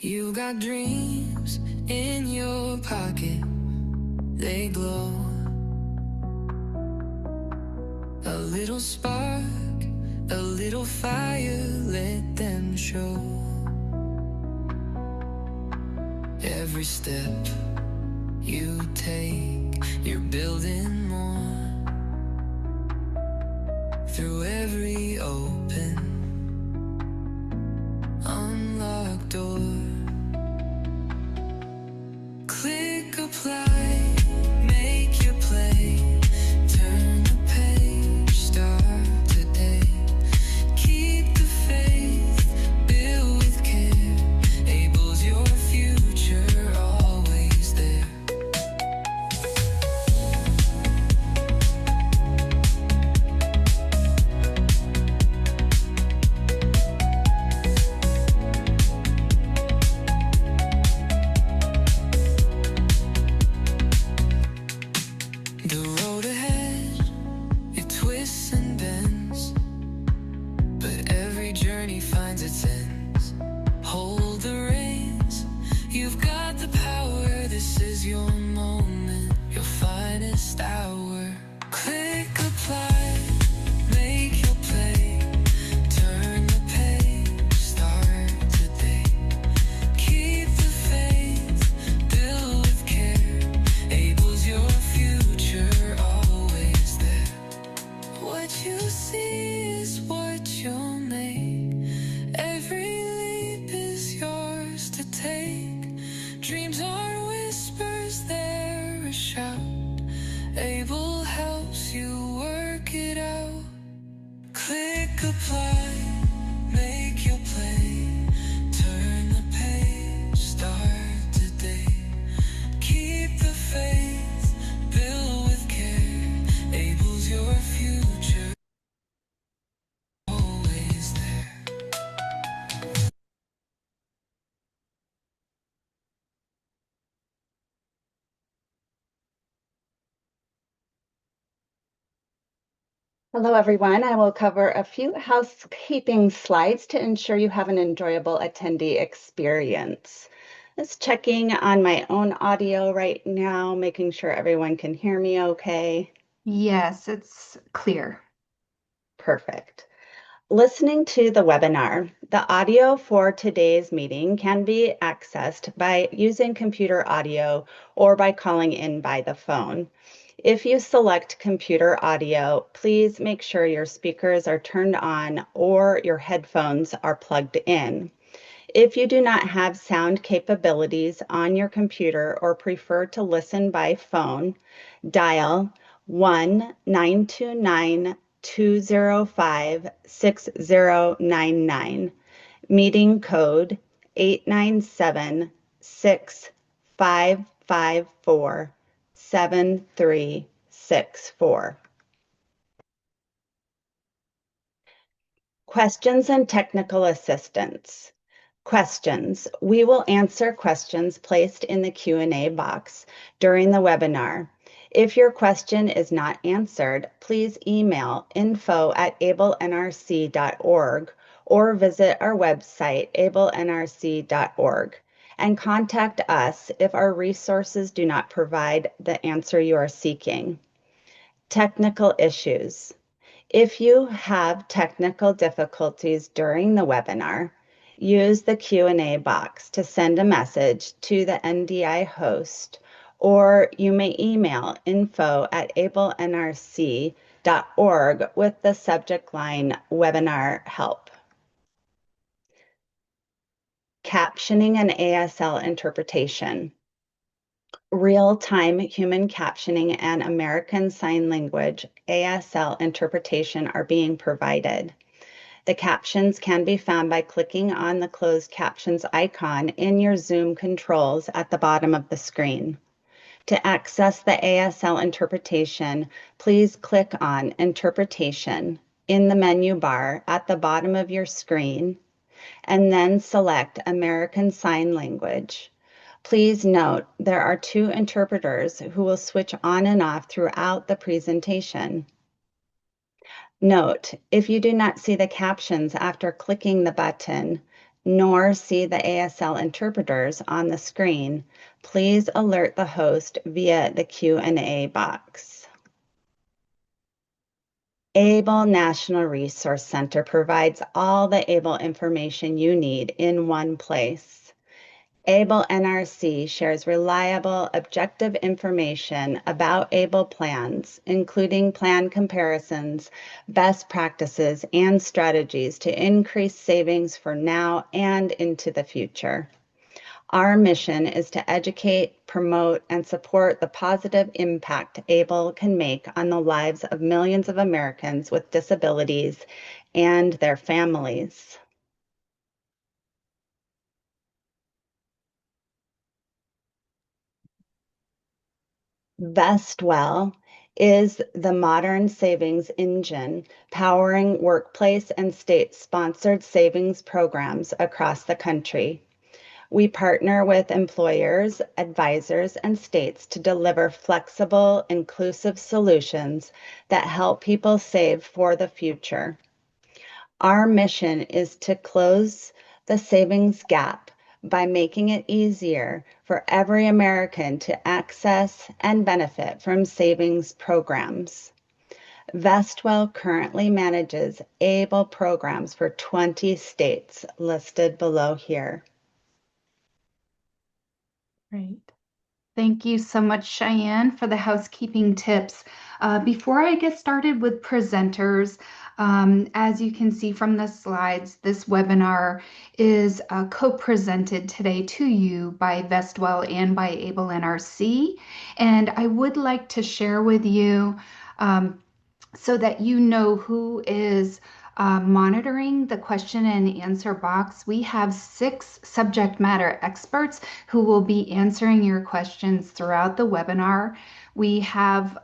You got dreams in your pocket, they glow. A little spark, a little fire, let them show. Every step you take, you're building more. Through every open, unlocked door. Click apply, make your play. Turn the page, start today. Keep the faith, build with care. Able's your future, always there. The road ahead, it twists and bends, but every journey finds its ends. Hold the reins, you've got the power. This is your moment, your finest hour. Click apply, make your play. Turn the page, start today. Keep the faith, build with care. Able's your future, always there. What you see is what you'll make. Every leap is yours to take. Dreams aren't whispers, they're a shout. Able helps you work it out. Click apply, make your play. Turn the page, start today. Keep the faith, build with care. Able's your future, always there. Hello, everyone. I will cover a few housekeeping slides to ensure you have an enjoyable attendee experience. Just checking on my own audio right now, making sure everyone can hear me okay. Yes, it's clear. Perfect. Listening to the webinar, the audio for today's meeting can be accessed by using computer audio or by calling in by the phone. If you select computer audio, please make sure your speakers are turned on or your headphones are plugged in. If you do not have sound capabilities on your computer or prefer to listen by phone, dial 1-929-205-6099, meeting code 897-65554-7364. Questions and technical assistance. Questions. We will answer questions placed in the Q&A box during the webinar. If your question is not answered, please email info@ablenrc.org or visit our website, ablenrc.org, and contact us if our resources do not provide the answer you are seeking. Technical issues. If you have technical difficulties during the webinar, use the Q&A box to send a message to the NDI host, or you may email info@ablenrc.org with the subject line Webinar Help. Captioning and ASL interpretation. Real-time human captioning and American Sign Language ASL interpretation are being provided. The captions can be found by clicking on the closed captions icon in your Zoom controls at the bottom of the screen. To access the ASL interpretation, please click on Interpretation in the menu bar at the bottom of your screen, and then select American Sign Language. Please note there are 2 interpreters who will switch on and off throughout the presentation. Note, if you do not see the captions after clicking the button, nor see the ASL interpreters on the screen, please alert the host via the Q&A box. ABLE National Resource Center provides all the ABLE information you need in one place. ABLE NRC shares reliable, objective information about ABLE plans, including plan comparisons, best practices, and strategies to increase savings for now and into the future. Our mission is to educate, promote, and support the positive impact ABLE can make on the lives of millions of Americans with disabilities and their families. Vestwell is the modern savings engine powering workplace and state-sponsored savings programs across the country. We partner with employers, advisors, and states to deliver flexible, inclusive solutions that help people save for the future. Our mission is to close the savings gap by making it easier for every American to access and benefit from savings programs. Vestwell currently manages ABLE programs for 20 states listed below here. Great. Thank you so much, Cheyenne, for the housekeeping tips. Before I get started with presenters, as you can see from the slides, this webinar is co-presented today to you by Vestwell and by ABLE NRC. And I would like to share with you so that you know who is monitoring the question and answer box. We have 6 subject matter experts who will be answering your questions throughout the webinar. We have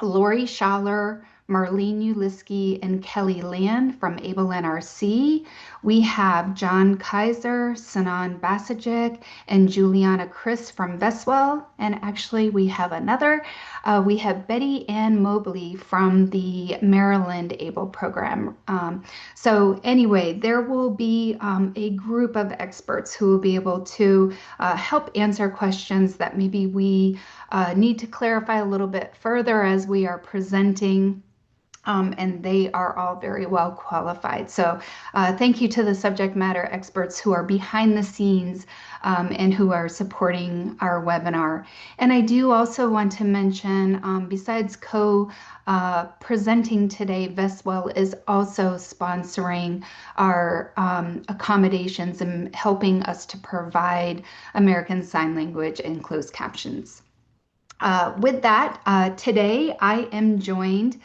Lori Schaller, Marlene Uliski, and Kelly Land from ABLE NRC. We have John Kaiser, Sanan Basajic, and Juliana Chris from Vestwell. And actually, we have another. We have Betty Ann Mobley from the Maryland ABLE program. So anyway, there will be a group of experts who will be able to help answer questions that maybe we need to clarify a little bit further as we are presenting. And they are all very well qualified. So thank you to the subject matter experts who are behind the scenes and who are supporting our webinar. And I do also want to mention, besides presenting today, Vestwell is also sponsoring our accommodations and helping us to provide American Sign Language and closed captions. With that, today I am joined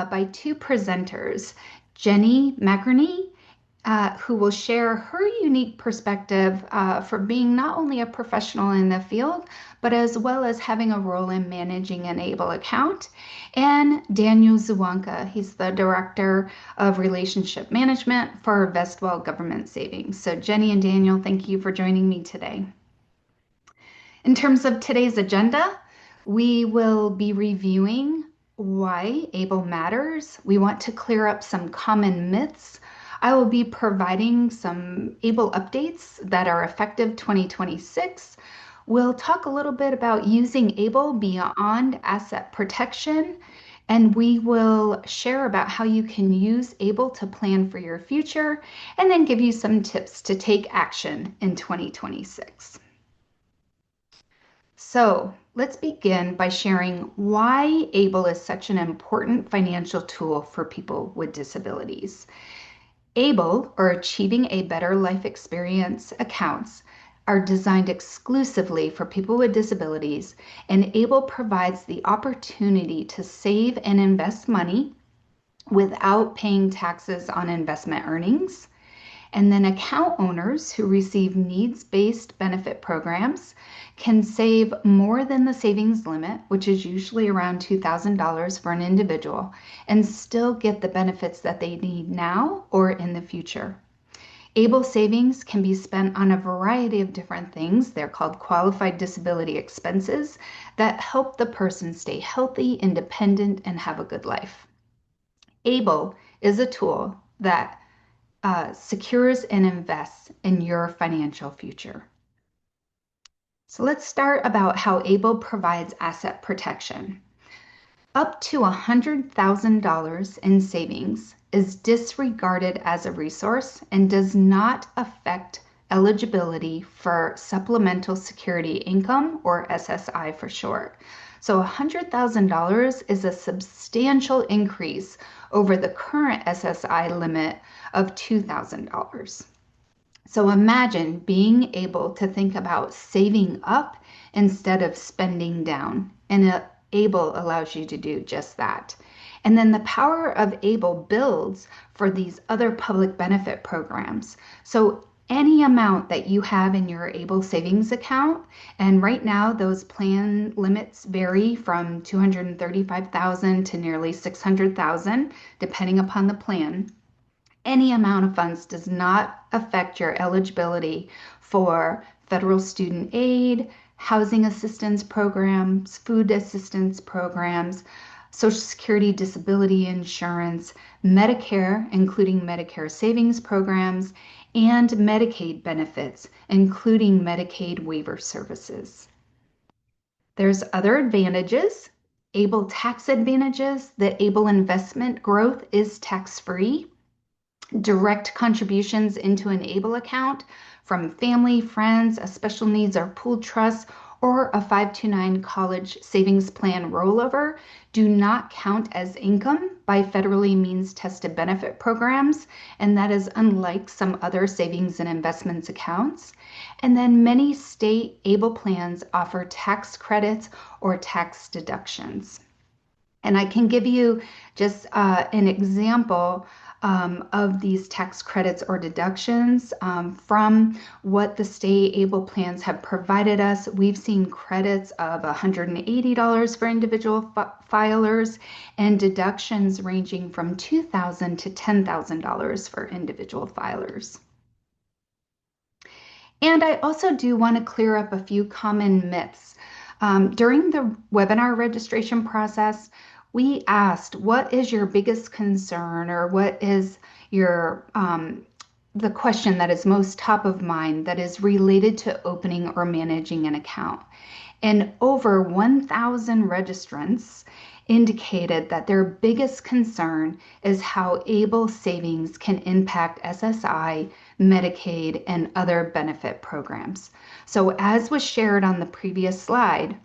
by 2 presenters, Jenny McInerney, who will share her unique perspective for being not only a professional in the field, but as well as having a role in managing an ABLE account, and Daniel Nzouankeu. He's the Director of Relationship Management for Vestwell Government Savings. So Jenny and Daniel, thank you for joining me today. In terms of today's agenda, we will be reviewing why ABLE matters. We want to clear up some common myths. I will be providing some ABLE updates that are effective 2026. We'll talk a little bit about using ABLE beyond asset protection, and we will share about how you can use ABLE to plan for your future, and then give you some tips to take action in 2026. So let's begin by sharing why ABLE is such an important financial tool for people with disabilities. ABLE, or Achieving a Better Life Experience accounts, are designed exclusively for people with disabilities, and ABLE provides the opportunity to save and invest money without paying taxes on investment earnings. And then account owners who receive needs-based benefit programs can save more than the savings limit, which is usually around $2,000 for an individual, and still get the benefits that they need now or in the future. ABLE savings can be spent on a variety of different things. They're called qualified disability expenses that help the person stay healthy, independent, and have a good life. ABLE is a tool that secures and invests in your financial future. So let's start about how ABLE provides asset protection. Up to $100,000 in savings is disregarded as a resource and does not affect eligibility for supplemental security income, or SSI for short. So $100,000 is a substantial increase over the current SSI limit of $2,000. So imagine being able to think about saving up instead of spending down. And ABLE allows you to do just that. And then the power of ABLE builds for these other public benefit programs. So any amount that you have in your ABLE savings account, and right now those plan limits vary from $235,000 to nearly $600,000, depending upon the plan. Any amount of funds does not affect your eligibility for federal student aid, housing assistance programs, food assistance programs, Social Security disability insurance, Medicare, including Medicare savings programs, and Medicaid benefits, including Medicaid waiver services. There's other advantages. ABLE tax advantages. The ABLE investment growth is tax-free. Direct contributions into an ABLE account from family, friends, a special needs or pooled trust, or a 529 college savings plan rollover do not count as income by federally means-tested benefit programs, and that is unlike some other savings and investments accounts. And then many state ABLE plans offer tax credits or tax deductions. And I can give you just an example of these tax credits or deductions from what the state ABLE plans have provided us. We've seen credits of $180 for individual filers and deductions ranging from $2,000 to $10,000 for individual filers. And I also do want to clear up a few common myths. During the webinar registration process, we asked, what is your biggest concern, or what is your the question that is most top of mind that is related to opening or managing an account? And over 1,000 registrants indicated that their biggest concern is how ABLE savings can impact SSI, Medicaid, and other benefit programs. So as was shared on the previous slide,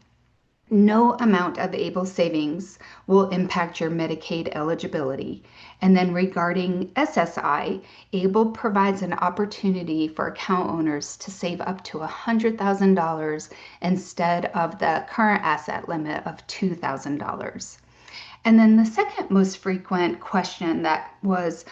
no amount of ABLE savings will impact your Medicaid eligibility. And then regarding SSI, ABLE provides an opportunity for account owners to save up to $100,000 instead of the current asset limit of $2,000. And then the second most frequent question that was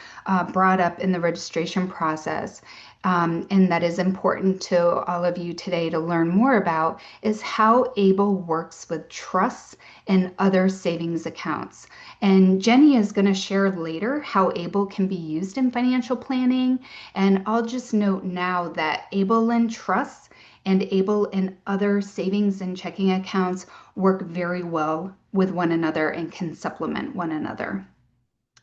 brought up in the registration process, and that is important to all of you today to learn more about, is how ABLE works with trusts and other savings accounts. And Jenny is going to share later how ABLE can be used in financial planning. And I'll just note now that ABLE and trusts and ABLE and other savings and checking accounts work very well with one another and can supplement one another.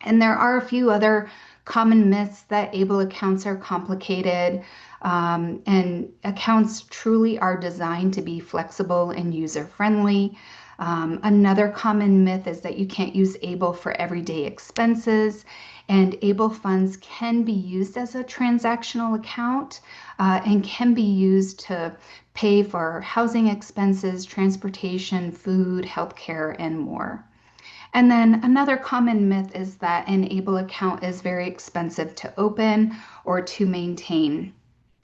And there are a few other common myths that ABLE accounts are complicated, and accounts truly are designed to be flexible and user-friendly. Another common myth is that you can't use ABLE for everyday expenses, and ABLE funds can be used as a transactional account and can be used to pay for housing expenses, transportation, food, healthcare, and more. And then another common myth is that an ABLE account is very expensive to open or to maintain.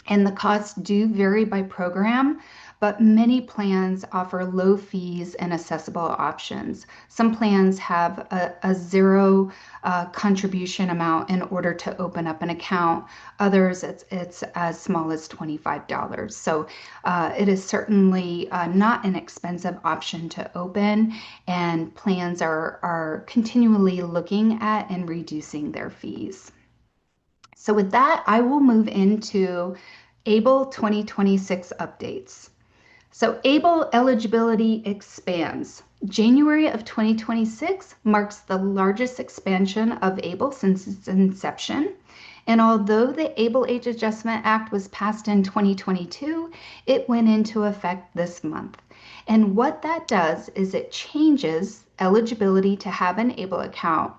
And the costs do vary by program, but many plans offer low fees and accessible options. Some plans have a zero contribution amount in order to open up an account. Others, it's as small as $25. So it is certainly not an expensive option to open, and plans are continually looking at and reducing their fees. So with that, I will move into ABLE 2026 updates. So ABLE eligibility expands. January of 2026 marks the largest expansion of ABLE since its inception. And although the Able Age Adjustment Act was passed in 2022, it went into effect this month. And what that does is it changes eligibility to have an ABLE account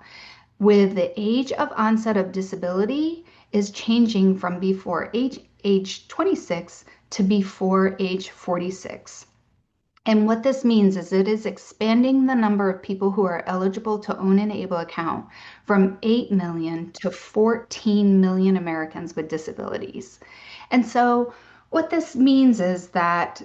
with the age of onset of disability is changing from before age 26 to before age 46. And what this means is it is expanding the number of people who are eligible to own an ABLE account from 8 million to 14 million Americans with disabilities. And so what this means is that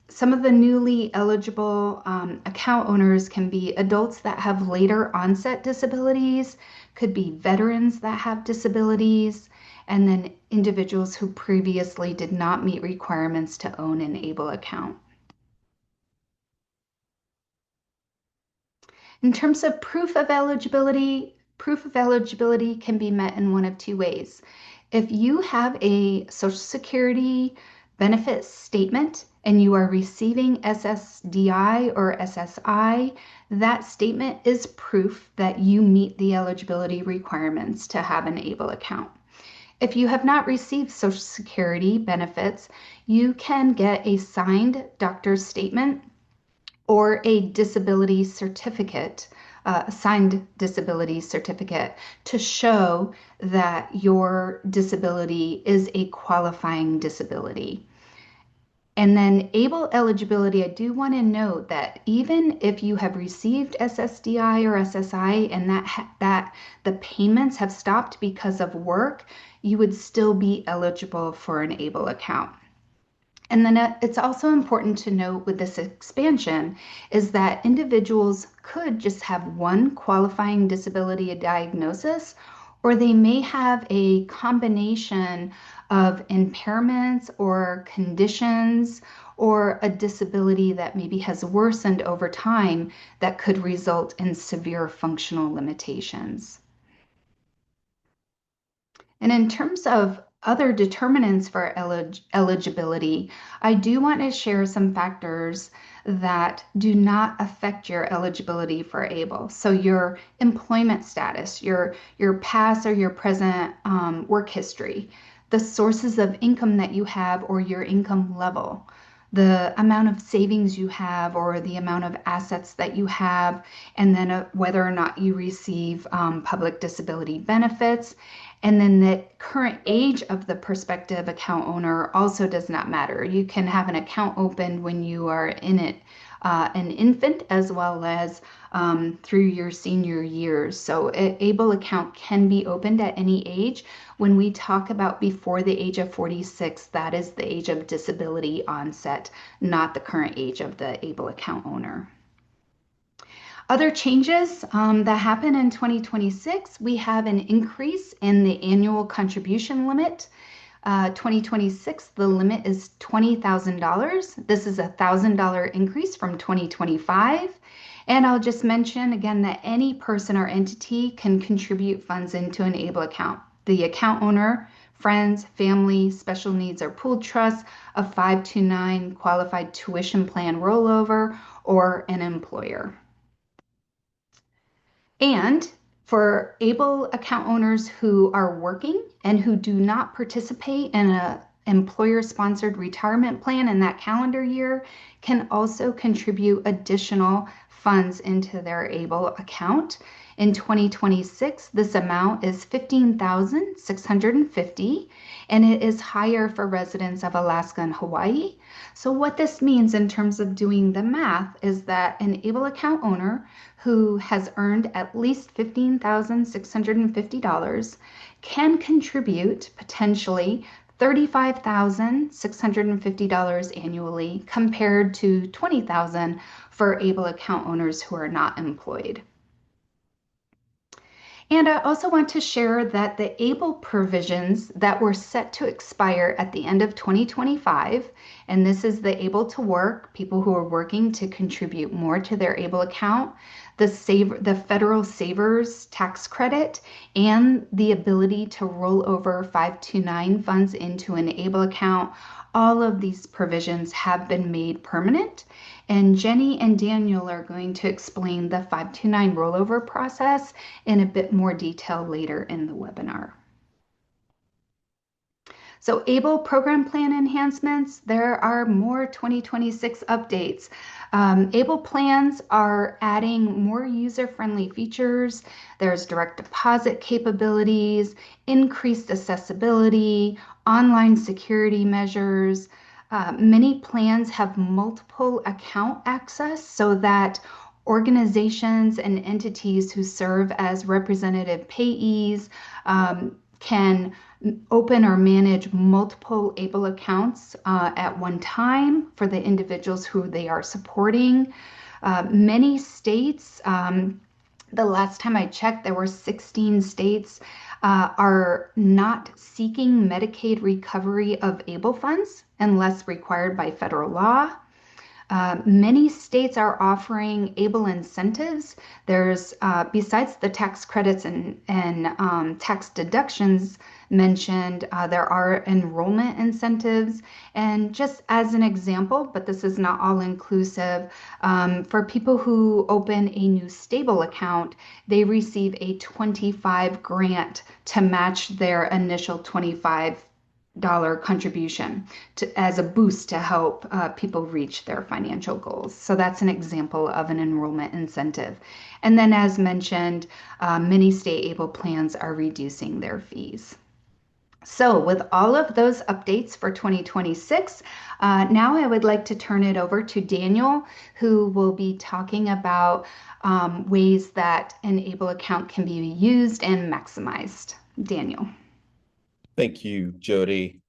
some of the newly eligible account owners can be adults that have later onset disabilities, could be veterans that have disabilities, and then individuals who previously did not meet requirements to own an ABLE account. In terms of proof of eligibility can be met in one of two ways. If you have a Social Security benefit statement and you are receiving SSDI or SSI, that statement is proof that you meet the eligibility requirements to have an ABLE account. If you have not received Social Security benefits, you can get a signed doctor's statement or a disability certificate, a signed disability certificate to show that your disability is a qualifying disability. And then ABLE eligibility, I do want to note that even if you have received SSDI or SSI and that the payments have stopped because of work, you would still be eligible for an ABLE account. And then it's also important to note with this expansion is that individuals could just have one qualifying disability diagnosis, or they may have a combination of impairments or conditions or a disability that maybe has worsened over time that could result in severe functional limitations. And in terms of other determinants for eligibility, I do want to share some factors that do not affect your eligibility for ABLE. So your employment status, your past or your present work history, the sources of income that you have or your income level, the amount of savings you have or the amount of assets that you have, and then whether or not you receive public disability benefits. And then the current age of the prospective account owner also does not matter. You can have an account opened when you are in it, an infant, as well as through your senior years. So an ABLE account can be opened at any age. When we talk about before the age of 46, that is the age of disability onset, not the current age of the ABLE account owner. Other changes that happen in 2026, we have an increase in the annual contribution limit. 2026, the limit is $20,000. This is a $1,000 increase from 2025. And I'll just mention again that any person or entity can contribute funds into an ABLE account. The account owner, friends, family, special needs or pooled trust, a 529 qualified tuition plan rollover, or an employer. And for ABLE account owners who are working and who do not participate in an employer-sponsored retirement plan in that calendar year can also contribute additional funds into their ABLE account. In 2026, this amount is $15,650, and it is higher for residents of Alaska and Hawaii. So what this means in terms of doing the math is that an ABLE account owner who has earned at least $15,650 can contribute potentially $35,650 annually compared to $20,000 for ABLE account owners who are not employed. And I also want to share that the ABLE provisions that were set to expire at the end of 2025, and this is the able to work, people who are working to contribute more to their ABLE account, the federal savers tax credit, and the ability to roll over 529 funds into an ABLE account. All of these provisions have been made permanent, and Jenny and Daniel are going to explain the 529 rollover process in a bit more detail later in the webinar. So ABLE program plan enhancements, there are more 2026 updates. ABLE plans are adding more user-friendly features. There's direct deposit capabilities, increased accessibility, online security measures. Many plans have multiple account access so that organizations and entities who serve as representative payees can open or manage multiple ABLE accounts at one time for the individuals who they are supporting. Many states, the last time I checked, there were 16 states are not seeking Medicaid recovery of ABLE funds unless required by federal law. Many states are offering ABLE incentives. There's, besides the tax credits and tax deductions mentioned, there are enrollment incentives. And just as an example, but this is not all inclusive, for people who open a new stable account, they receive a 25 grant to match their initial 25 dollar contribution as a boost to help people reach their financial goals. So that's an example of an enrollment incentive. And then, as mentioned, many state ABLE plans are reducing their fees. So, with all of those updates for 2026, now I would like to turn it over to Daniel, who will be talking about ways that an ABLE account can be used and maximized. Daniel. Thank you, Jody.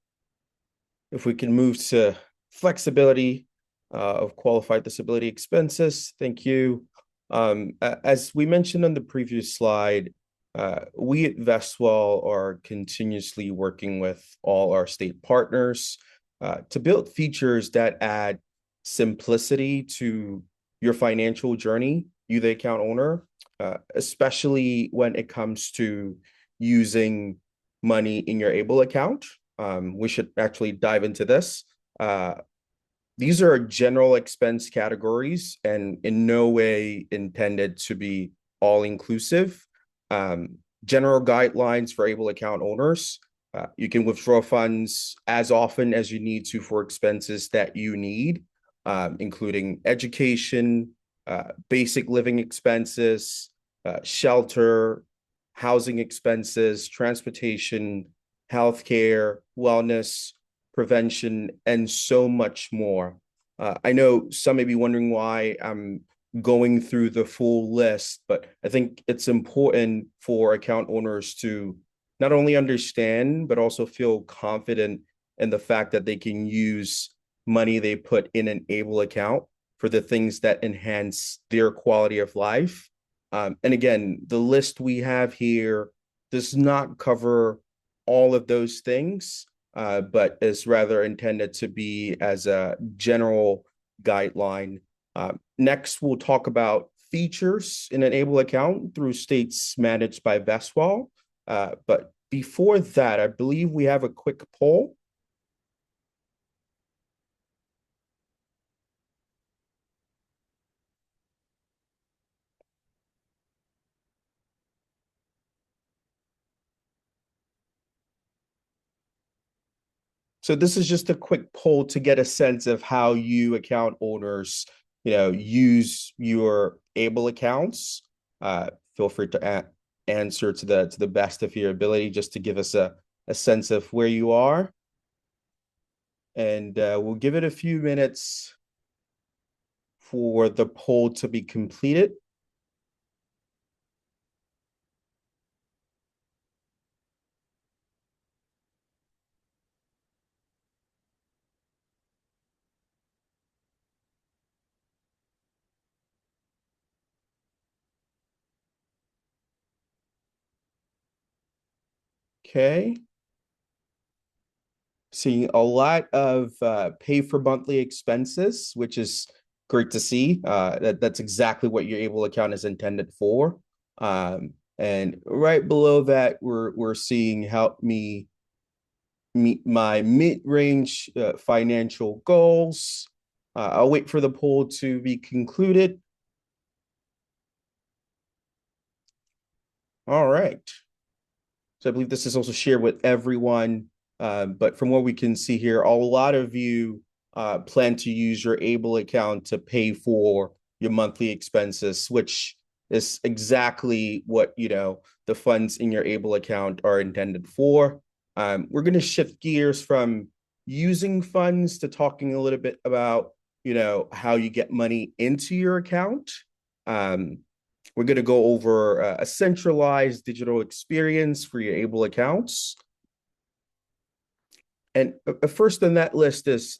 If we can move to flexibility of qualified disability expenses, thank you. As we mentioned on the previous slide, we at Vestwell are continuously working with all our state partners to build features that add simplicity to your financial journey, you the account owner, especially when it comes to using money in your ABLE account. We should actually dive into this. These are general expense categories and in no way intended to be all-inclusive. General guidelines for ABLE account owners. You can withdraw funds as often as you need to for expenses that you need, including education, basic living expenses, shelter, housing expenses, transportation, healthcare, wellness, prevention, and so much more. I know some may be wondering why I'm going through the full list, but I think it's important for account owners to not only understand, but also feel confident in the fact that they can use money they put in an ABLE account for the things that enhance their quality of life. And again, the list we have here does not cover all of those things, but is rather intended to be as a general guideline. Next, we'll talk about features in an ABLE account through states managed by Vestwell. But before that, I believe we have a quick poll. So this is just a quick poll to get a sense of how you account owners, use your ABLE accounts. Feel free to answer to the best of your ability, just to give us a sense of where you are. And we'll give it a few minutes for the poll to be completed. Okay. Seeing a lot of pay for monthly expenses, which is great to see. That's exactly what your ABLE account is intended for. And right below that, we're seeing help me meet my mid-range financial goals. I'll wait for the poll to be concluded. All right. So I believe this is also shared with everyone But from what we can see here, a lot of you plan to use your ABLE account to pay for your monthly expenses, which is exactly what, the funds in your ABLE account are intended for. We're going to shift gears from using funds to talking a little bit about, how you get money into your account. We're going to go over a centralized digital experience for your ABLE accounts. And first on that list is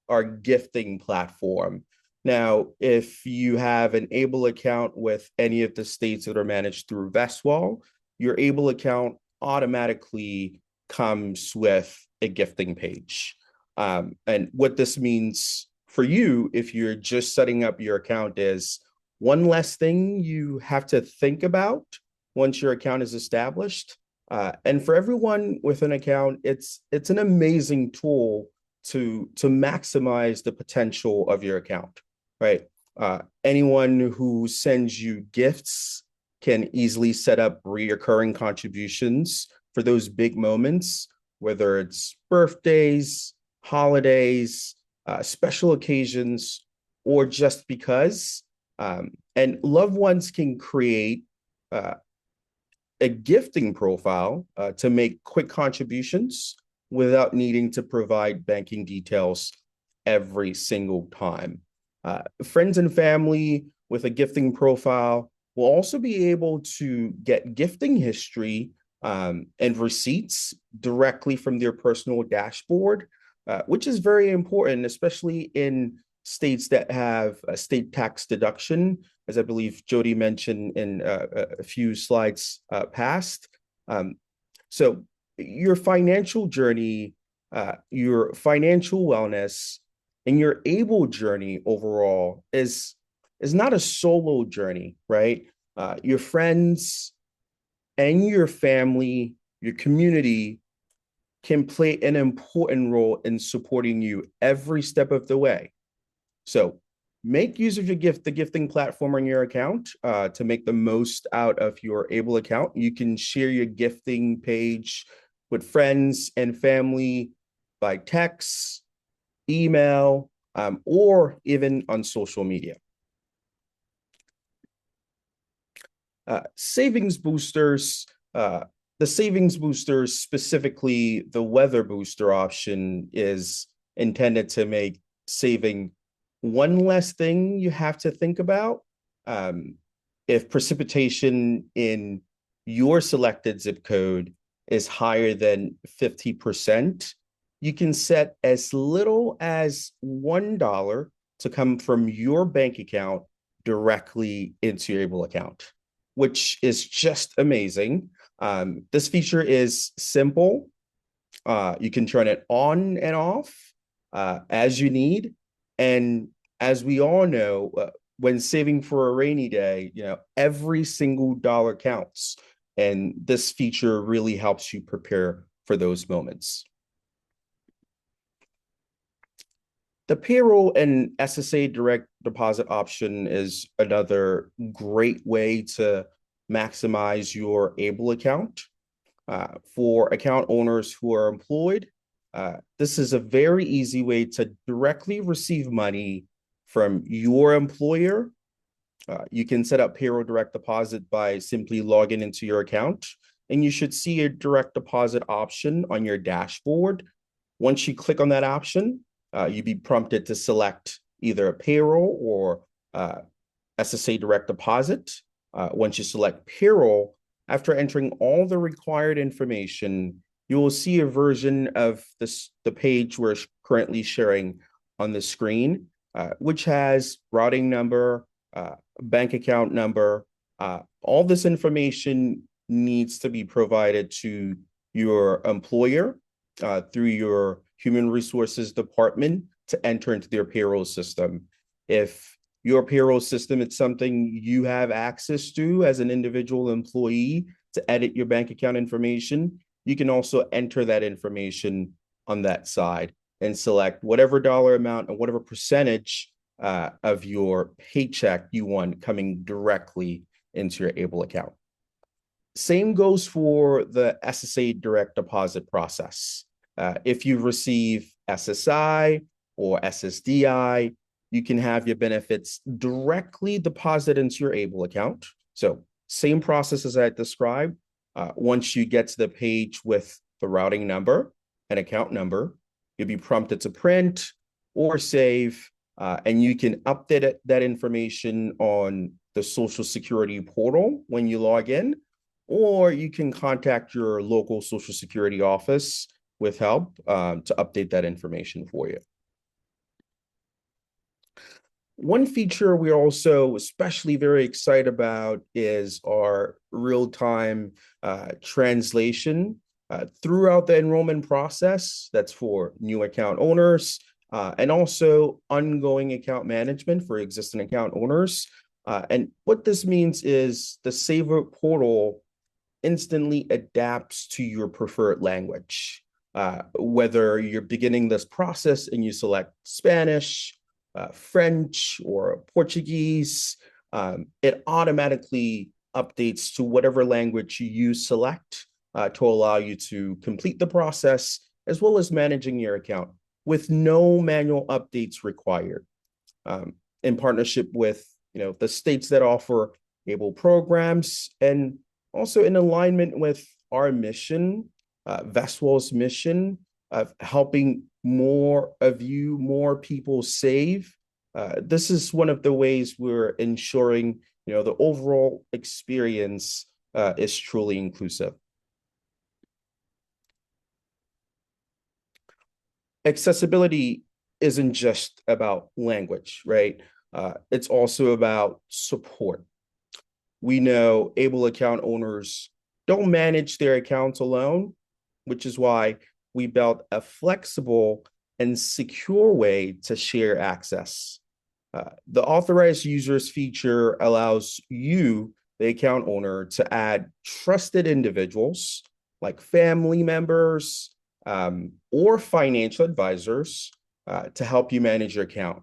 our gifting platform. Now, if you have an ABLE account with any of the states that are managed through Vestwell, your ABLE account automatically comes with a gifting page. And what this means for you, if you're just setting up your account, is one less thing you have to think about once your account is established. And for everyone with an account, it's an amazing tool to maximize the potential of your account, right? Anyone who sends you gifts can easily set up recurring contributions for those big moments, whether it's birthdays, holidays, special occasions, or just because. And loved ones can create a gifting profile to make quick contributions without needing to provide banking details every single time. Friends and family with a gifting profile will also be able to get gifting history and receipts directly from their personal dashboard, which is very important, especially in states that have a state tax deduction, as I believe Jody mentioned in a few slides past. So your financial journey, your financial wellness, and your ABLE journey overall is not a solo journey, right? Your friends and your family, your community can play an important role in supporting you every step of the way. So make use of the gifting platform on your account to make the most out of your ABLE account. You can share your gifting page with friends and family by text, email, or even on social media. Savings boosters, the savings boosters, specifically the weather booster option, is intended to make saving one less thing you have to think about. If precipitation in your selected zip code is higher than 50%, you can set as little as $1 to come from your bank account directly into your ABLE account, which is just amazing. This feature is simple. You can turn it on and off as you need. And as we all know, when saving for a rainy day, every single dollar counts. And this feature really helps you prepare for those moments. The payroll and SSA direct deposit option is another great way to maximize your ABLE account. For account owners who are employed, this is a very easy way to directly receive money from your employer. You can set up payroll direct deposit by simply logging into your account, and you should see a direct deposit option on your dashboard. Once you click on that option, you'd be prompted to select either a payroll or SSA direct deposit. Once you select payroll, after entering all the required information, you will see a version of the page we're currently sharing on the screen, which has routing number, bank account number. All this information needs to be provided to your employer through your human resources department to enter into their payroll system. If your payroll system is something you have access to as an individual employee to edit your bank account information, you can also enter that information on that side and select whatever dollar amount and whatever percentage of your paycheck you want coming directly into your ABLE account. Same goes for the SSA direct deposit process. If you receive SSI or SSDI, you can have your benefits directly deposited into your ABLE account. So same process as I described. Once you get to the page with the routing number and account number, you'll be prompted to print or save, and you can update that information on the Social Security portal when you log in, or you can contact your local Social Security office with help to update that information for you. One feature we're also especially very excited about is our real-time translation throughout the enrollment process. That's for new account owners and also ongoing account management for existing account owners. And what this means is the Saver portal instantly adapts to your preferred language. Whether you're beginning this process and you select Spanish, French, or Portuguese, it automatically updates to whatever language you select to allow you to complete the process, as well as managing your account with no manual updates required. In partnership with the states that offer ABLE programs, and also in alignment with our mission, Vestwell's mission of helping more people save. This is one of the ways we're ensuring the overall experience is truly inclusive. Accessibility isn't just about language, right? It's also about support. We know ABLE account owners don't manage their accounts alone, which is why we built a flexible and secure way to share access. The authorized users feature allows you, the account owner, to add trusted individuals like family members or financial advisors to help you manage your account.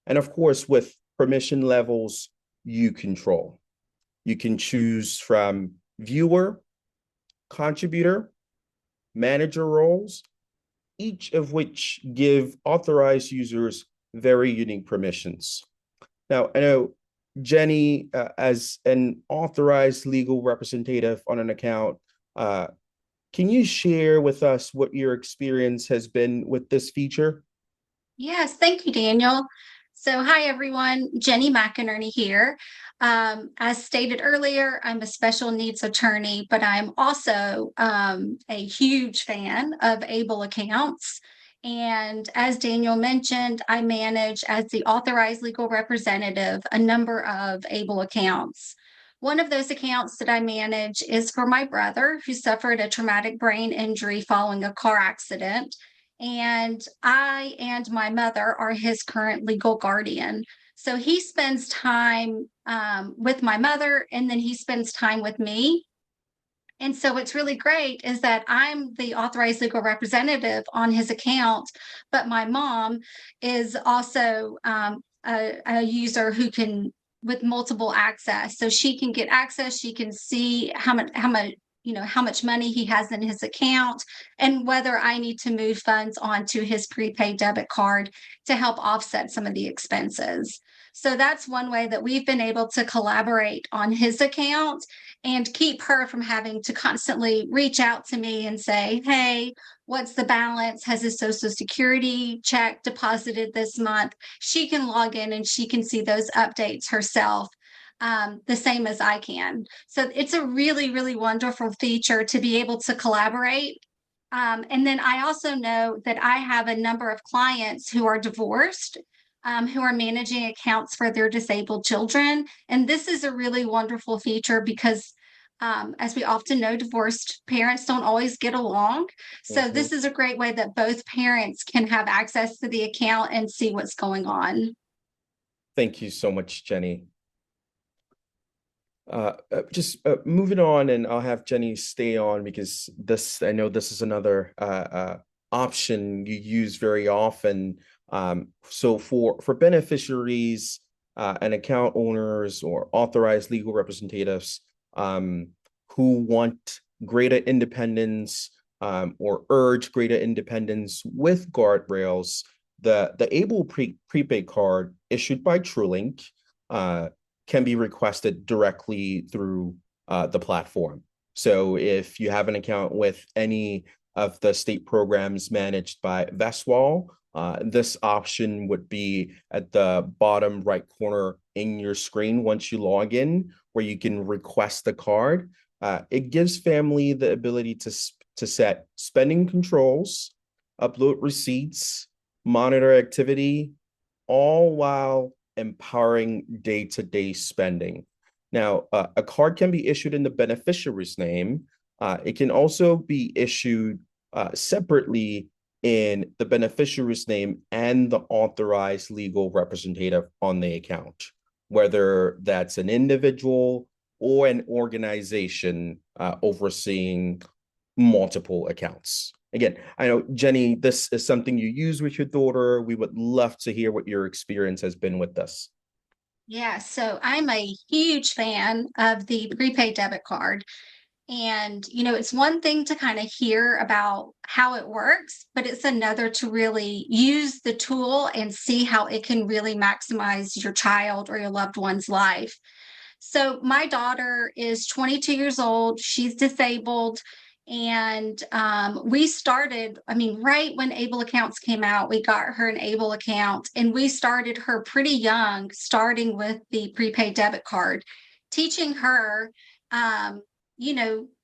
And of course, with permission levels you control. You can choose from viewer, contributor, manager roles, each of which give authorized users very unique permissions. Now, I know Jenny, as an authorized legal representative on an account, can you share with us what your experience has been with this feature? Yes, thank you, Daniel. So hi, everyone. Jenny McInerney here. As stated earlier, I'm a special needs attorney, but I'm also a huge fan of ABLE accounts. And as Daniel mentioned, I manage as the authorized legal representative a number of ABLE accounts. One of those accounts that I manage is for my brother who suffered a traumatic brain injury following a car accident. And I and my mother are his current legal guardian. So he spends time with my mother, and then he spends time with me. And so what's really great is that I'm the authorized legal representative on his account, but my mom is also a user who can, with multiple access. So she can get access, she can see how much money he has in his account, and whether I need to move funds onto his prepaid debit card to help offset some of the expenses. So that's one way that we've been able to collaborate on his account and keep her from having to constantly reach out to me and say, hey, what's the balance? Has his Social Security check deposited this month? She can log in and she can see those updates herself. The same as I can. So it's a really, really wonderful feature to be able to collaborate. And then I also know that I have a number of clients who are divorced, who are managing accounts for their disabled children. And this is a really wonderful feature because as we often know, divorced parents don't always get along. So this is a great way that both parents can have access to the account and see what's going on. Thank you so much, Jenny. Just moving on, and I'll have Jenny stay on because I know this is another option you use very often. So for beneficiaries and account owners or authorized legal representatives who want greater independence or urge greater independence with guardrails, the Able prepaid card issued by TrueLink can be requested directly through the platform. So if you have an account with any of the state programs managed by Vestwell, this option would be at the bottom right corner in your screen once you log in, where you can request the card. It gives family the ability to set spending controls, upload receipts, monitor activity, all while empowering day-to-day spending. Now, a card can be issued in the beneficiary's name. It can also be issued separately in the beneficiary's name and the authorized legal representative on the account, whether that's an individual or an organization overseeing multiple accounts. Again, I know, Jenny, this is something you use with your daughter. We would love to hear what your experience has been with this. Yeah, so I'm a huge fan of the prepaid debit card. And, it's one thing to kind of hear about how it works, but it's another to really use the tool and see how it can really maximize your child or your loved one's life. So my daughter is 22 years old. She's disabled. And we started, right when Able accounts came out, we got her an Able account, and we started her pretty young, starting with the prepaid debit card, teaching her,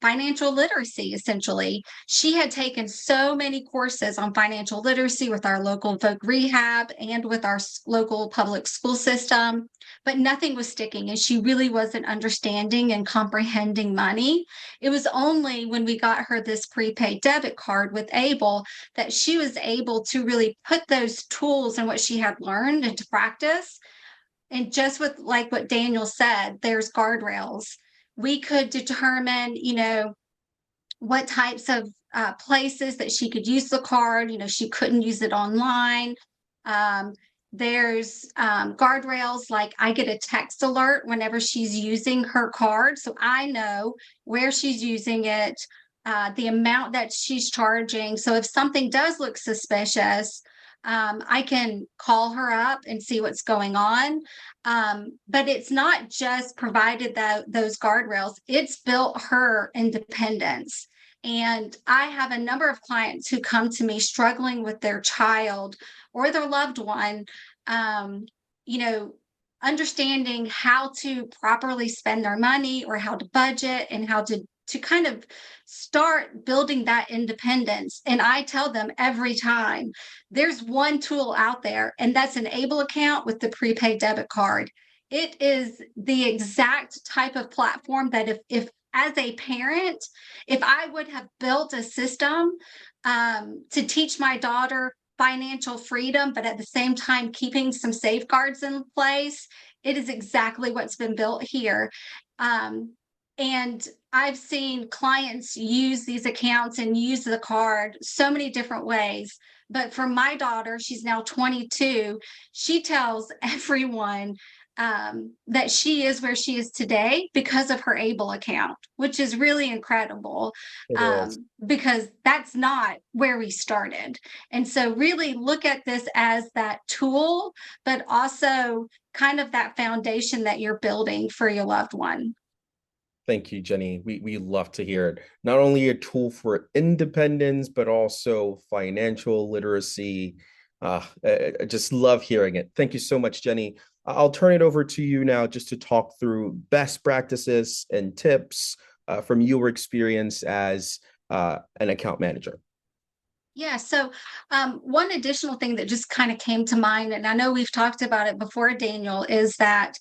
financial literacy, essentially. She had taken so many courses on financial literacy with our local Voc Rehab and with our local public school system, but nothing was sticking, and she really wasn't understanding and comprehending money. It was only when we got her this prepaid debit card with Able that she was able to really put those tools and what she had learned into practice. And just with like what Daniel said, there's guardrails. We could determine, what types of places that she could use the card. She couldn't use it online. There's guardrails, like I get a text alert whenever she's using her card, so I know where she's using it, the amount that she's charging. So if something does look suspicious, I can call her up and see what's going on. But it's not just provided those guardrails, it's built her independence. And I have a number of clients who come to me struggling with their child or their loved one, understanding how to properly spend their money or how to budget and how to kind of start building that independence. And I tell them every time, there's one tool out there, and that's an Able account with the prepaid debit card. It is the exact type of platform that if as a parent, if I would have built a system to teach my daughter financial freedom, but at the same time keeping some safeguards in place, it is exactly what's been built here. And I've seen clients use these accounts and use the card so many different ways. But for my daughter, she's now 22, she tells everyone that she is where she is today because of her Able account, which is really incredible, because that's not where we started. And so really look at this as that tool, but also kind of that foundation that you're building for your loved one. Thank you, Jenny. We love to hear it. Not only a tool for independence, but also financial literacy. I just love hearing it. Thank you so much, Jenny. I'll turn it over to you now just to talk through best practices and tips from your experience as an account manager. Yeah, so one additional thing that just kind of came to mind, and I know we've talked about it before, Daniel, is that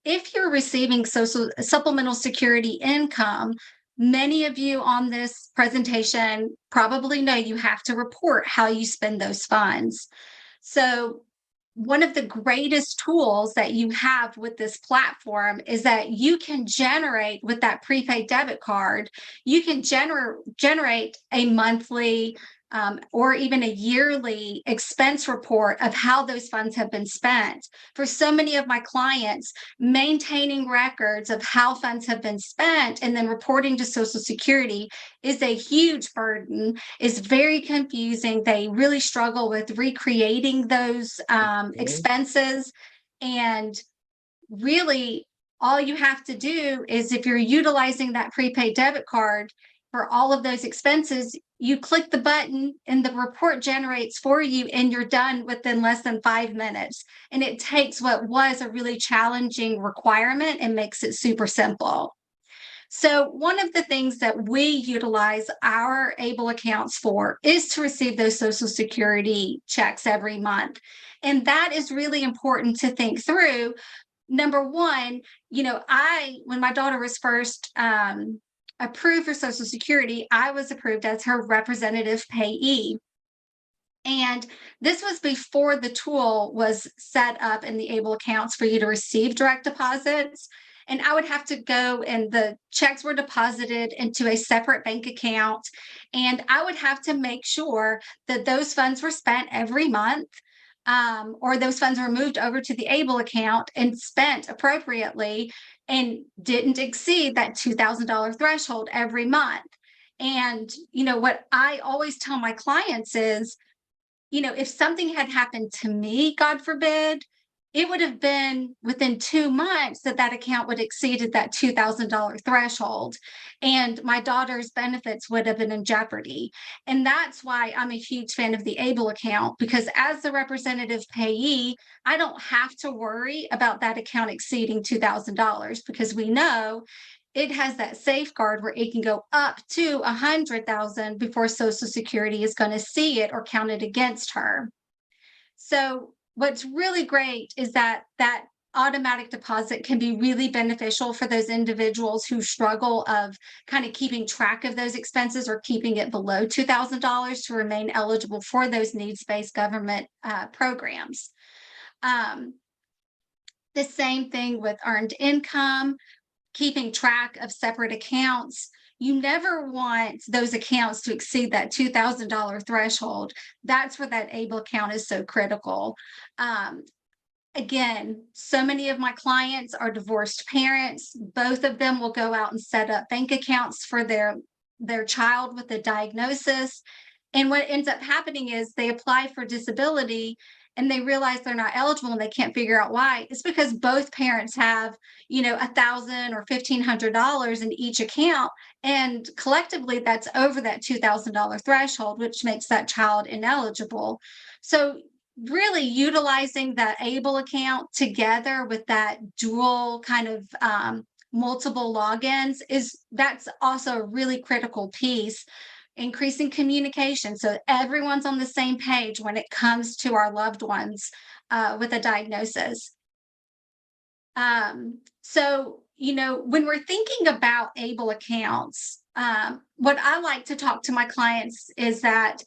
if you're receiving supplemental security income, many of you on this presentation probably know you have to report how you spend those funds. So one of the greatest tools that you have with this platform is that you can generate, with that prepaid debit card, you can generate a monthly or even a yearly expense report of how those funds have been spent. For so many of my clients, maintaining records of how funds have been spent and then reporting to Social Security is a huge burden, is very confusing. They really struggle with recreating those expenses. And really, all you have to do is, if you're utilizing that prepaid debit card for all of those expenses, you click the button and the report generates for you, and you're done within less than 5 minutes. And it takes what was a really challenging requirement and makes it super simple. So one of the things that we utilize our ABLE accounts for is to receive those Social Security checks every month. And that is really important to think through. Number one, when my daughter was first approved for Social Security, I was approved as her representative payee. And this was before the tool was set up in the ABLE accounts for you to receive direct deposits. And I would have to go, and the checks were deposited into a separate bank account. And I would have to make sure that those funds were spent every month, or those funds were moved over to the ABLE account and spent appropriately and didn't exceed that $2,000 threshold every month. And, what I always tell my clients is, if something had happened to me, God forbid, it would have been within 2 months that account would have exceeded that $2,000 threshold, and my daughter's benefits would have been in jeopardy. And that's why I'm a huge fan of the ABLE account, because as the representative payee, I don't have to worry about that account exceeding $2,000, because we know it has that safeguard where it can go up to $100,000 before Social Security is going to see it or count it against her. So what's really great is that automatic deposit can be really beneficial for those individuals who struggle of kind of keeping track of those expenses or keeping it below $2,000 to remain eligible for those needs-based government programs. The same thing with earned income, keeping track of separate accounts. You never want those accounts to exceed that $2,000 threshold. That's where that ABLE account is so critical. Again, so many of my clients are divorced parents. Both of them will go out and set up bank accounts for their child with a diagnosis. And what ends up happening is they apply for disability and they realize they're not eligible and they can't figure out why. It's because both parents have, $1,000 or $1,500 in each account. And collectively, that's over that $2,000 threshold, which makes that child ineligible. So really utilizing that ABLE account together with that dual kind of multiple logins that's also a really critical piece. Increasing communication so everyone's on the same page when it comes to our loved ones with a diagnosis. So, when we're thinking about ABLE accounts, what I like to talk to my clients is that,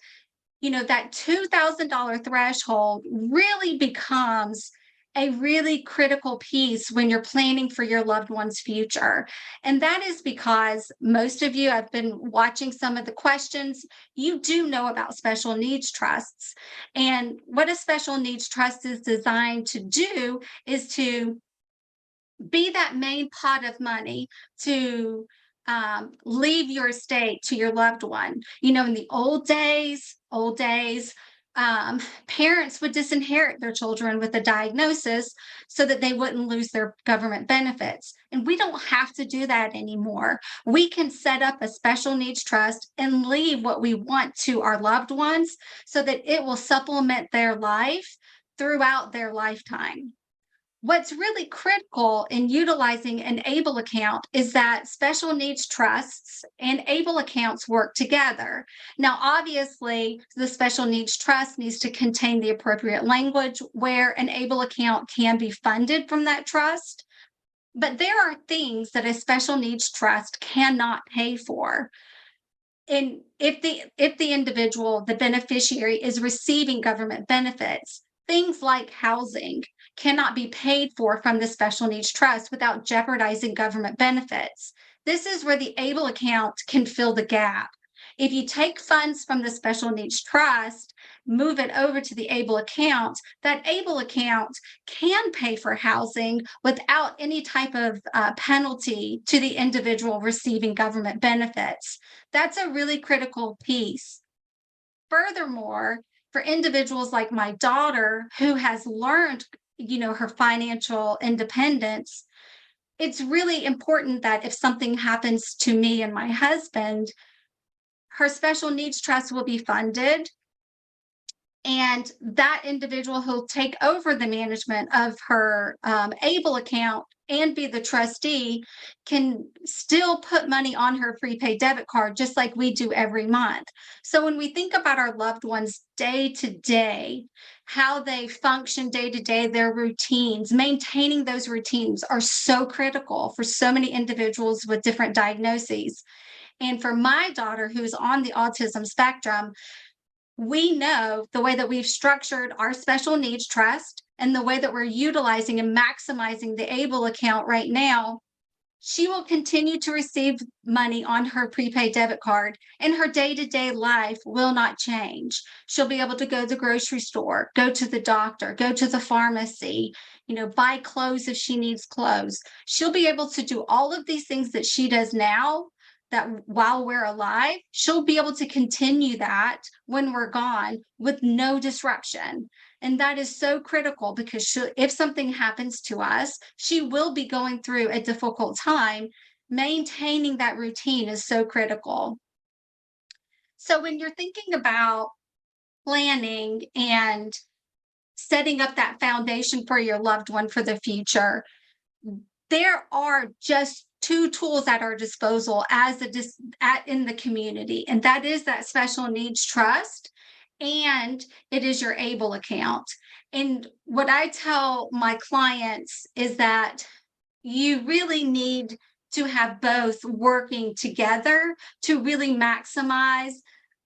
that $2,000 threshold really becomes a really critical piece when you're planning for your loved one's future. And that is because most of you, I've been watching some of the questions, you do know about special needs trusts. And what a special needs trust is designed to do is to be that main pot of money to leave your estate to your loved one. In the old days, parents would disinherit their children with a diagnosis so that they wouldn't lose their government benefits. And we don't have to do that anymore. We can set up a special needs trust and leave what we want to our loved ones so that it will supplement their life throughout their lifetime. What's really critical in utilizing an ABLE account is that special needs trusts and ABLE accounts work together. Now, obviously, the special needs trust needs to contain the appropriate language where an ABLE account can be funded from that trust. But there are things that a special needs trust cannot pay for. And if the individual, the beneficiary, is receiving government benefits, things like housing cannot be paid for from the special needs trust without jeopardizing government benefits. This is where the ABLE account can fill the gap. If you take funds from the special needs trust, move it over to the ABLE account, that ABLE account can pay for housing without any type of penalty to the individual receiving government benefits. That's a really critical piece. Furthermore, for individuals like my daughter who has learned, her financial independence, it's really important that if something happens to me and my husband, her special needs trust will be funded, and that individual who'll take over the management of her ABLE account and be the trustee can still put money on her prepaid debit card, just like we do every month. So when we think about our loved ones day to day, how they function day to day, their routines, maintaining those routines are so critical for so many individuals with different diagnoses. And for my daughter, who's on the autism spectrum, we know the way that we've structured our special needs trust and the way that we're utilizing and maximizing the ABLE account right now, she will continue to receive money on her prepaid debit card, and her day-to-day life will not change. She'll be able to go to the grocery store, go to the doctor, go to the pharmacy, buy clothes if she needs clothes. She'll be able to do all of these things that she does now, that while we're alive, she'll be able to continue that when we're gone with no disruption. And that is so critical, because if something happens to us, she will be going through a difficult time. Maintaining that routine is so critical. So when you're thinking about planning and setting up that foundation for your loved one for the future, there are just two tools at our disposal in the community, and that is that special needs trust, and it is your ABLE account. And what I tell my clients is that you really need to have both working together to really maximize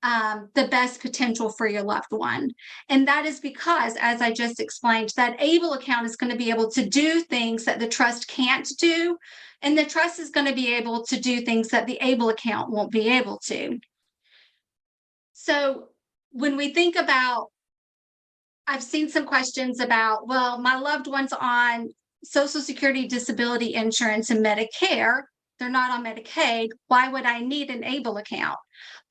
the best potential for your loved one. And that is because, as I just explained, that ABLE account is going to be able to do things that the trust can't do, and the trust is going to be able to do things that the ABLE account won't be able to. So when we think about, I've seen some questions about, well, my loved one's on Social Security disability insurance and Medicare. They're not on Medicaid. Why would I need an ABLE account?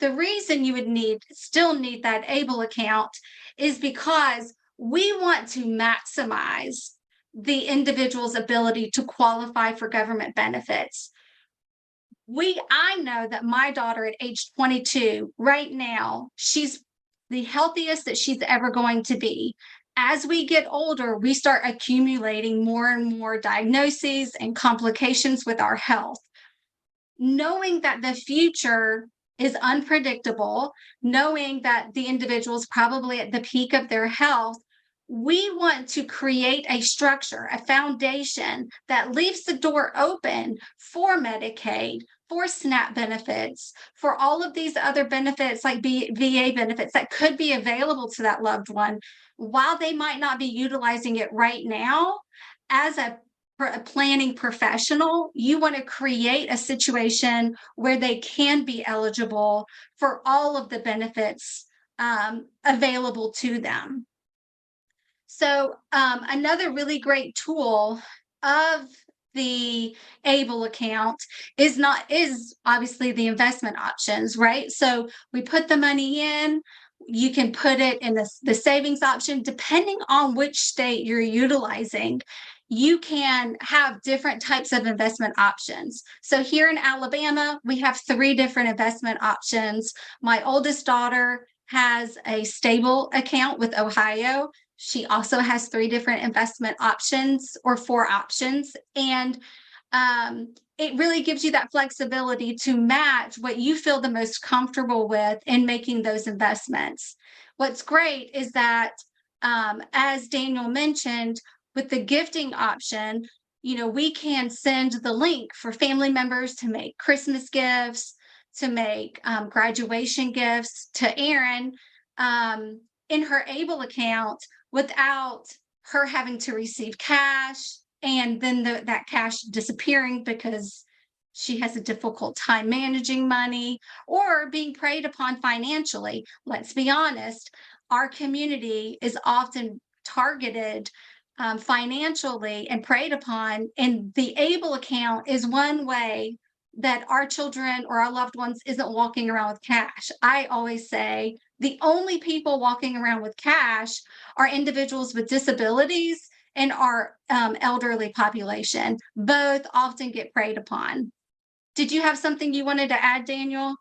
The reason you would still need that ABLE account is because we want to maximize the individual's ability to qualify for government benefits. I know that my daughter at age 22, right now, she's the healthiest that she's ever going to be. As we get older, we start accumulating more and more diagnoses and complications with our health. Knowing that the future is unpredictable, knowing that the individual is probably at the peak of their health, we want to create a structure, a foundation that leaves the door open for Medicaid, for SNAP benefits, for all of these other benefits like VA benefits that could be available to that loved one. While they might not be utilizing it right now, as a planning professional, you want to create a situation where they can be eligible for all of the benefits available to them. So another really great tool of the ABLE account is obviously the investment options, right? So we put the money in. You can put it in the savings option, depending on which state you're utilizing. You can have different types of investment options. So here in Alabama, we have 3 different investment options. My oldest daughter has a stable account with Ohio. She also has 3 different investment options, or 4 options. And it really gives you that flexibility to match what you feel the most comfortable with in making those investments. What's great is that, as Daniel mentioned, with the gifting option, we can send the link for family members to make Christmas gifts, to make graduation gifts to Erin in her ABLE account without her having to receive cash and then that cash disappearing because she has a difficult time managing money or being preyed upon financially. Let's be honest, our community is often targeted financially and preyed upon, and the ABLE account is one way that our children or our loved ones isn't walking around with cash. I always say the only people walking around with cash are individuals with disabilities and our elderly population. Both often get preyed upon. Did you have something you wanted to add, Daniel?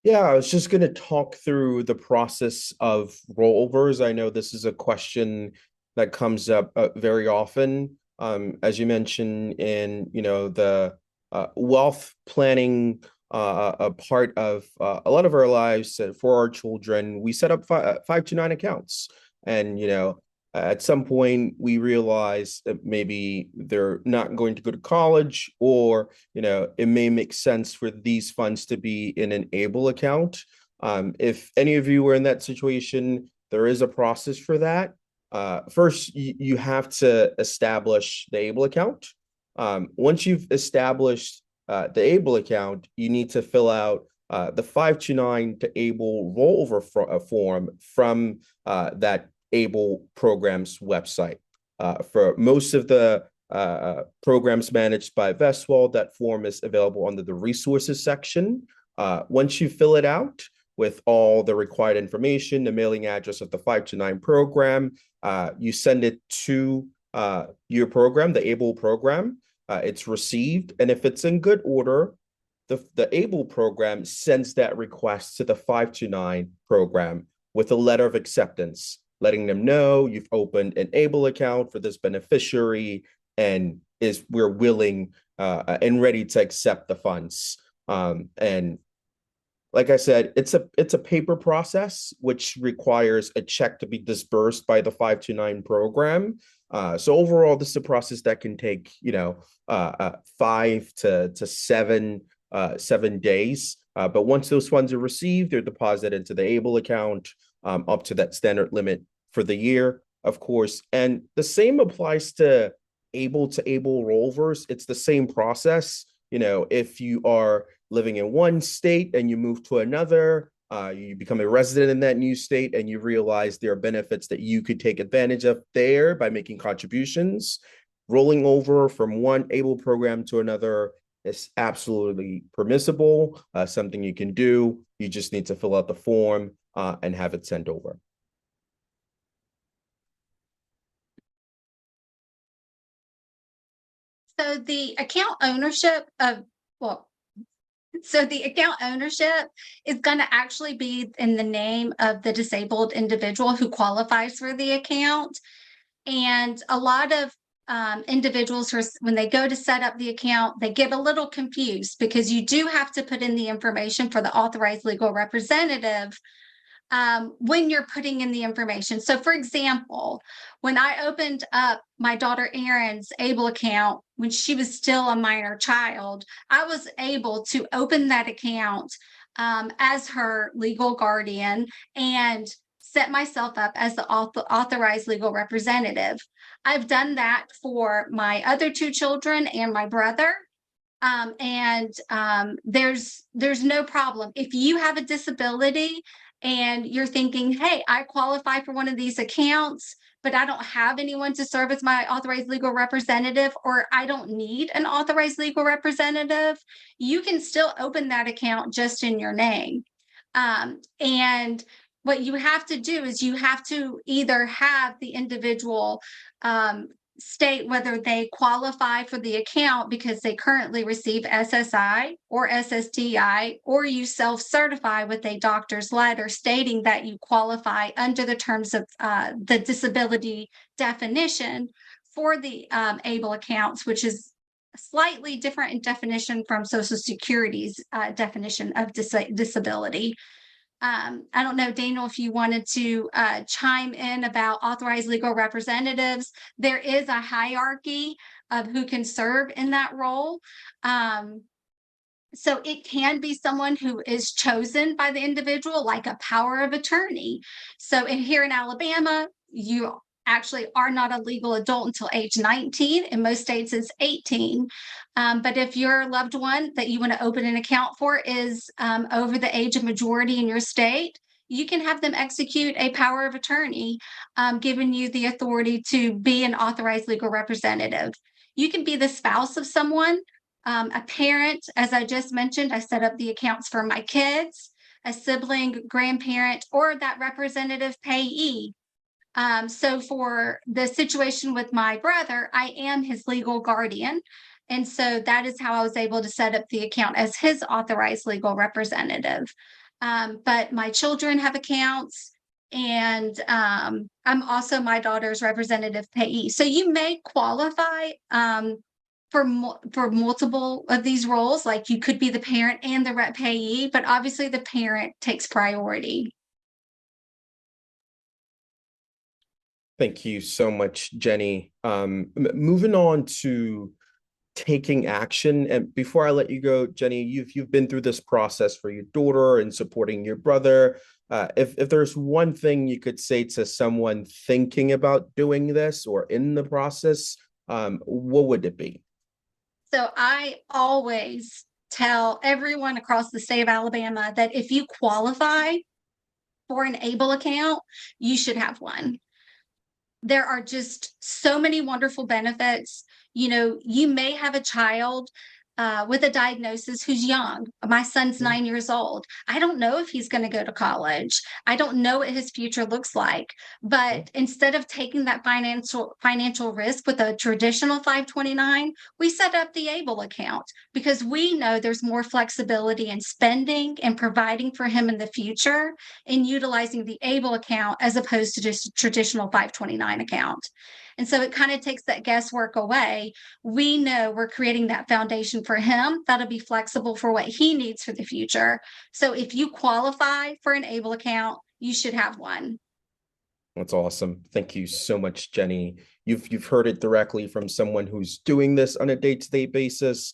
Yeah, I was just going to talk through the process of rollovers. I know this is a question that comes up very often. As you mentioned in, the wealth planning a part of a lot of our lives for our children, we set up 529 accounts. And, at some point we realize that maybe they're not going to go to college, or it may make sense for these funds to be in an ABLE account. If any of you were in that situation, there is a process for that. First, you have to establish the ABLE account. Once you've established the ABLE account, you need to fill out the 529 to ABLE rollover form from that ABLE program's website. For most of the programs managed by Vestwell, that form is available under the resources section. Once you fill it out with all the required information, the mailing address of the 529 program, you send it to your program, the ABLE program. It's received, and if it's in good order, the ABLE program sends that request to the 529 program with a letter of acceptance, letting them know you've opened an ABLE account for this beneficiary and we're willing and ready to accept the funds. And like I said, it's a paper process, which requires a check to be disbursed by the 529 program. So overall, this is a process that can take 5 to 7 days. But once those funds are received, they're deposited into the ABLE account up to that standard limit for the year, of course. And the same applies to ABLE rollovers. It's the same process. If you are living in one state and you move to another, you become a resident in that new state, and you realize there are benefits that you could take advantage of there by making contributions. Rolling over from one ABLE program to another is absolutely permissible, something you can do. You just need to fill out the form and have it sent over. So the account ownership is going to actually be in the name of the disabled individual who qualifies for the account. And a lot of individuals, when they go to set up the account, they get a little confused because you do have to put in the information for the authorized legal representative when you're putting in the information. So for example, when I opened up my daughter Erin's ABLE account when she was still a minor child, I was able to open that account as her legal guardian and set myself up as the authorized legal representative. I've done that for my other two children and my brother. There's no problem. If you have a disability and you're thinking, hey, I qualify for one of these accounts, but I don't have anyone to serve as my authorized legal representative, or I don't need an authorized legal representative, you can still open that account just in your name. And what you have to do is you have to either have the individual state whether they qualify for the account because they currently receive SSI or SSDI, or you self-certify with a doctor's letter stating that you qualify under the terms of the disability definition for the ABLE accounts, which is slightly different in definition from Social Security's definition of disability. I don't know, Daniel, if you wanted to chime in about authorized legal representatives. There is a hierarchy of who can serve in that role. So it can be someone who is chosen by the individual, like a power of attorney. So here in Alabama, you actually are not a legal adult until age 19. In most states, it's 18. But if your loved one that you want to open an account for is over the age of majority in your state, you can have them execute a power of attorney, giving you the authority to be an authorized legal representative. You can be the spouse of someone, a parent. As I just mentioned, I set up the accounts for my kids, a sibling, grandparent, or that representative payee. So for the situation with my brother, I am his legal guardian. And so that is how I was able to set up the account as his authorized legal representative. But my children have accounts, and I'm also my daughter's representative payee. So you may qualify for multiple of these roles. Like you could be the parent and the rep payee, but obviously the parent takes priority. Thank you so much, Jenny. Moving on to taking action. And before I let you go, Jenny, you've been through this process for your daughter and supporting your brother. If there's one thing you could say to someone thinking about doing this or in the process, what would it be? So I always tell everyone across the state of Alabama that if you qualify for an ABLE account, you should have one. There are just so many wonderful benefits. You know, you may have a child with a diagnosis who's young. My son's 9 years old. I don't know if he's going to go to college. I don't know what his future looks like. But instead of taking that financial risk with a traditional 529, we set up the ABLE account because we know there's more flexibility in spending and providing for him in the future in utilizing the ABLE account as opposed to just a traditional 529 account. And so it kind of takes that guesswork away. We know we're creating that foundation for him that'll be flexible for what he needs for the future. So if you qualify for an ABLE account, you should have one. That's awesome. Thank you so much, Jenny. You've heard it directly from someone who's doing this on a day-to-day basis.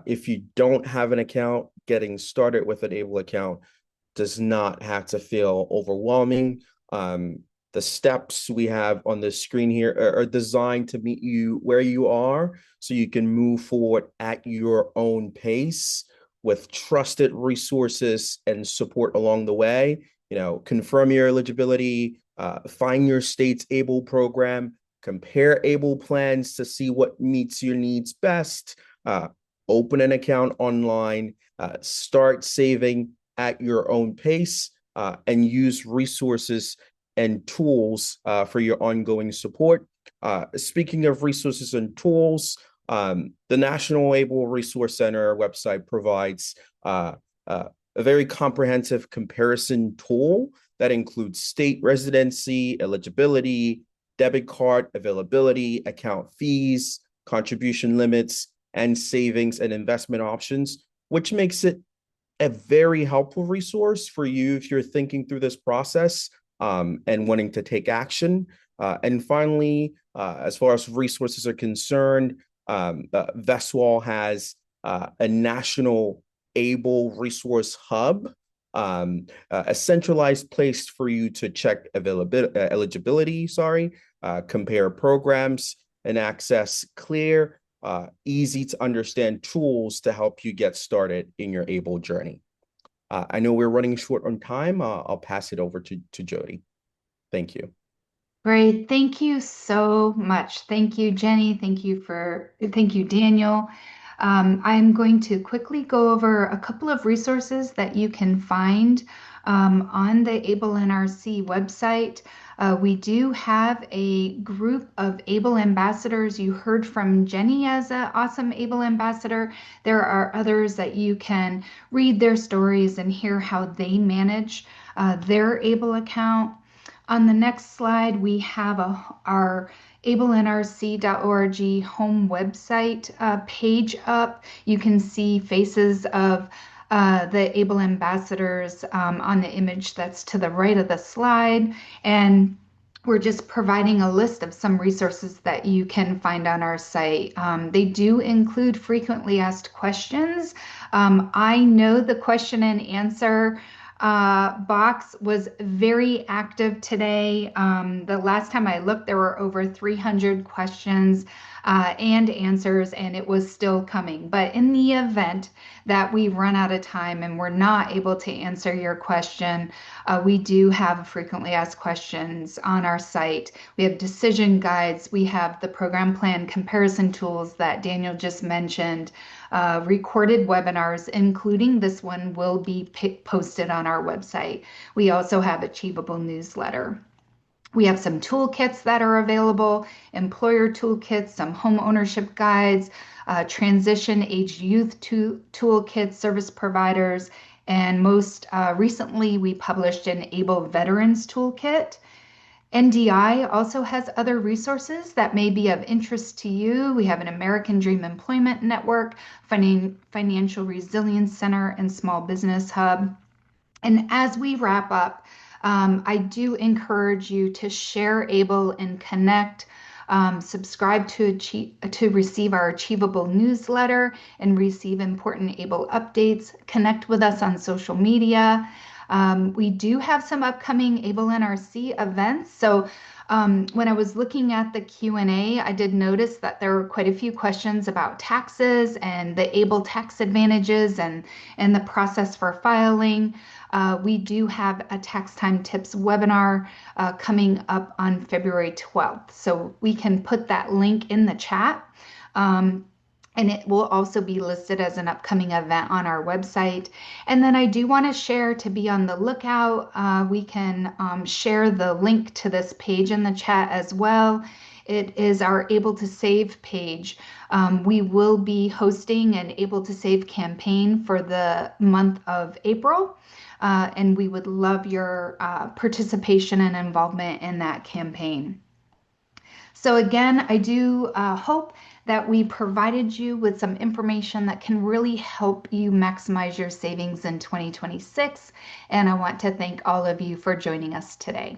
If you don't have an account, getting started with an ABLE account does not have to feel overwhelming. The steps we have on the screen here are designed to meet you where you are so you can move forward at your own pace with trusted resources and support along the way. You know, confirm your eligibility, find your state's ABLE program, compare ABLE plans to see what meets your needs best, open an account online, start saving at your own pace, and use resources and tools for your ongoing support. Speaking of resources and tools, the National ABLE Resource Center website provides a very comprehensive comparison tool that includes state residency, eligibility, debit card availability, account fees, contribution limits, and savings and investment options, which makes it a very helpful resource for you if you're thinking through this process and wanting to take action. And finally, as far as resources are concerned, Vestwell has a national ABLE resource hub, a centralized place for you to check eligibility, compare programs, and access clear, easy to understand tools to help you get started in your ABLE journey. I know we're running short on time. I'll pass it over to Jody. Thank you. Great. Thank you so much. Thank you, Jenny. Thank you, Daniel. I'm going to quickly go over a couple of resources that you can find on the ABLE NRC website. We do have a group of ABLE ambassadors. You heard from Jenny as an awesome ABLE ambassador. There are others that you can read their stories and hear how they manage their ABLE account. On the next slide, we have our ablenrc.org home website page up. You can see faces of the ABLE ambassadors on the image that's to the right of the slide. And we're just providing a list of some resources that you can find on our site. They do include frequently asked questions. I know the question and answer box was very active today. The last time I looked, there were over 300 questions and answers, and it was still coming. But in the event that we run out of time and we're not able to answer your question, we do have frequently asked questions on our site. We have decision guides. We have the program plan comparison tools that Daniel just mentioned. Recorded webinars, including this one, will be posted on our website. We also have Achievable newsletter. We have some toolkits that are available, employer toolkits, some home ownership guides, transition age youth toolkits, service providers, and most recently we published an Able Veterans Toolkit. NDI also has other resources that may be of interest to you. We have an American Dream Employment Network, Financial Resilience Center, and Small Business Hub. And as we wrap up, I do encourage you to share Able and connect. Subscribe to receive our Achievable newsletter and receive important Able updates. Connect with us on social media. We do have some upcoming Able NRC events. So when I was looking at the Q&A, I did notice that there were quite a few questions about taxes and the Able tax advantages and the process for filing. We do have a Tax Time Tips webinar coming up on February 12th. So we can put that link in the chat. And it will also be listed as an upcoming event on our website. And then I do want to share, to be on the lookout, we can share the link to this page in the chat as well. It is our Able to Save page. We will be hosting an Able to Save campaign for the month of April. And we would love your participation and involvement in that campaign. So again, I do hope that we provided you with some information that can really help you maximize your savings in 2026. And I want to thank all of you for joining us today.